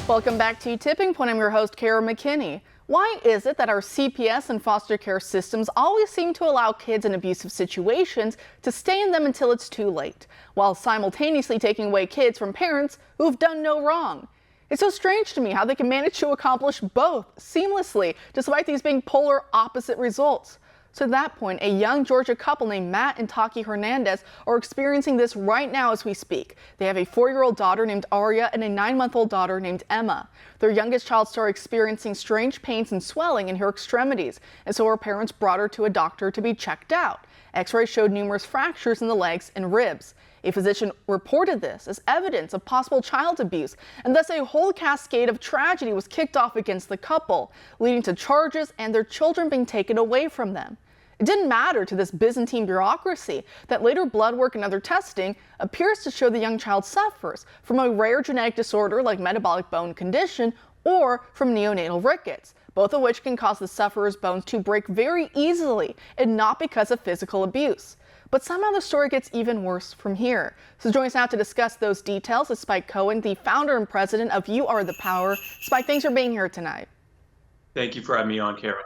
Welcome back to Tipping Point. I'm your host, Kara McKinney. Why is it that our CPS and foster care systems always seem to allow kids in abusive situations to stay in them until it's too late, while simultaneously taking away kids from parents who've done no wrong? It's so strange to me how they can manage to accomplish both seamlessly, despite these being polar opposite results. To that point, a young Georgia couple named Matt and Taki Hernandez are experiencing this right now as we speak. They have a 4-year-old daughter named Aria and a 9-month-old daughter named Emma. Their youngest child started experiencing strange pains and swelling in her extremities, and so her parents brought her to a doctor to be checked out. X-rays showed numerous fractures in the legs and ribs. A physician reported this as evidence of possible child abuse, and thus a whole cascade of tragedy was kicked off against the couple, leading to charges and their children being taken away from them. It didn't matter to this Byzantine bureaucracy that later blood work and other testing appears to show the young child suffers from a rare genetic disorder like metabolic bone condition or from neonatal rickets, both of which can cause the sufferer's bones to break very easily and not because of physical abuse. But somehow the story gets even worse from here. So join us now to discuss those details is Spike Cohen, the founder and president of You Are the Power. Spike, thanks for being here tonight. Thank you for having me on, Kara.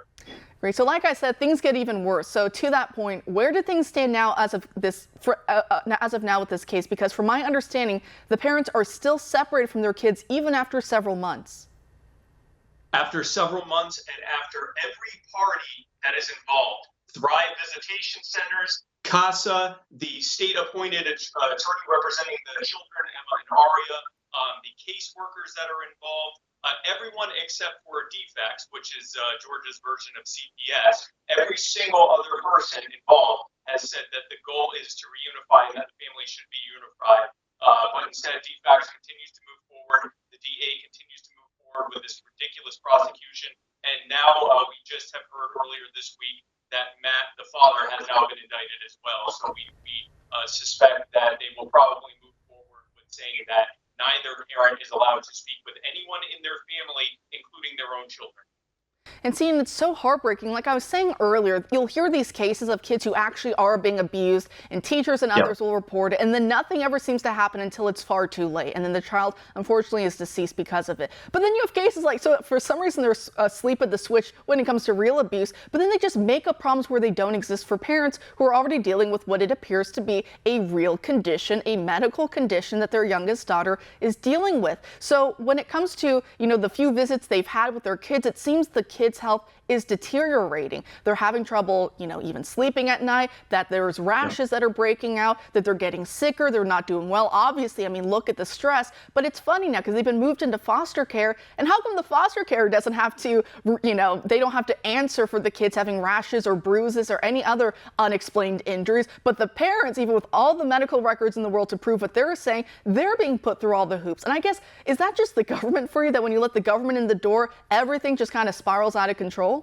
Great. So like I said, things get even worse. So to that point, where do things stand now as of now with this case? Because from my understanding, the parents are still separated from their kids even after several months. After several months and after every party that is involved, Thrive Visitation Centers, CASA, the state-appointed attorney representing the children, Emma and Aria, the caseworkers that are involved, everyone except for DFACS, which is Georgia's version of CPS, every single other person involved has said that the goal is to reunify and that the family should be unified. But instead, DFACS continues to move forward. The DA continues to move forward with this ridiculous prosecution. And now we just have heard earlier this week that Matt, the father, has now been indicted as well. So we suspect that they will probably move forward with saying that neither parent is allowed to speak with anyone in their family, including their own children. And seeing it's so heartbreaking. Like I was saying earlier, you'll hear these cases of kids who actually are being abused, and teachers and others will report it, and then nothing ever seems to happen until it's far too late, and then the child unfortunately is deceased because of it. But then you have cases like, so for some reason they're asleep at the switch when it comes to real abuse, but then they just make up problems where they don't exist for parents who are already dealing with what it appears to be a real condition, a medical condition that their youngest daughter is dealing with. So when it comes to, the few visits they've had with their kids, it seems the kids' health is deteriorating. They're having trouble, even sleeping at night, that there's rashes that are breaking out, that they're getting sicker, they're not doing well. Obviously, look at the stress, but it's funny now because they've been moved into foster care. And how come the foster care doesn't have to, they don't have to answer for the kids having rashes or bruises or any other unexplained injuries, but the parents, even with all the medical records in the world to prove what they're saying, they're being put through all the hoops. And I guess, is that just the government for you, that when you let the government in the door, everything just kind of spirals out of control?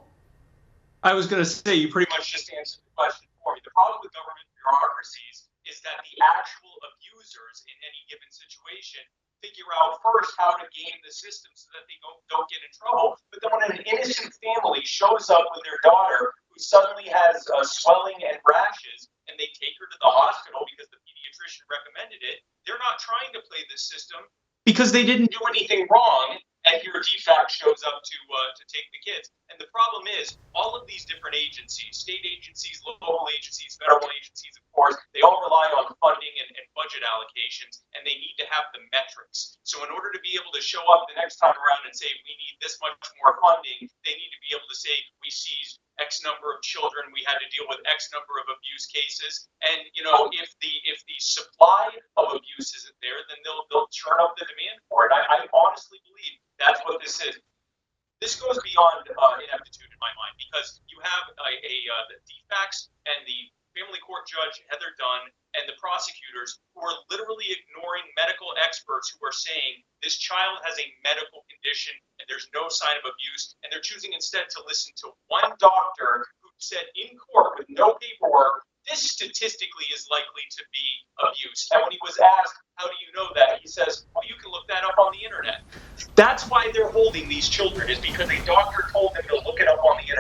I was going to say, you pretty much just answered the question for me. The problem with government bureaucracies is that the actual abusers in any given situation figure out first how to game the system so that they don't get in trouble. But then when an innocent family shows up with their daughter who suddenly has swelling and rashes, and they take her to the hospital because the pediatrician recommended it, they're not trying to play the system because they didn't do anything wrong. And here DFAC shows up to take the kids. And the problem is, all of these different agencies, state agencies, local agencies, federal agencies, of course, they all rely on funding and budget allocations, and they need to have the metrics. So in order to be able to show up the next time around and say, we need this much more funding, they need to be able to say, we seized X number of children, we had to deal with X number of abuse cases. And, if the supply of abuse isn't there, then they'll turn up the demand for it. I honestly believe that's what this is. This goes beyond ineptitude in my mind, because you have the DFACS and the family court judge, Heather Dunn, and the prosecutors who are literally ignoring medical experts who are saying this child has a medical condition and there's no sign of abuse, and they're choosing instead to listen to one doctor who said in court with no paperwork, this statistically is likely to be abuse. And when he was asked, how do you know that? He says, well, you can look that up on the internet. That's why they're holding these children, is because a doctor told them to look it up on the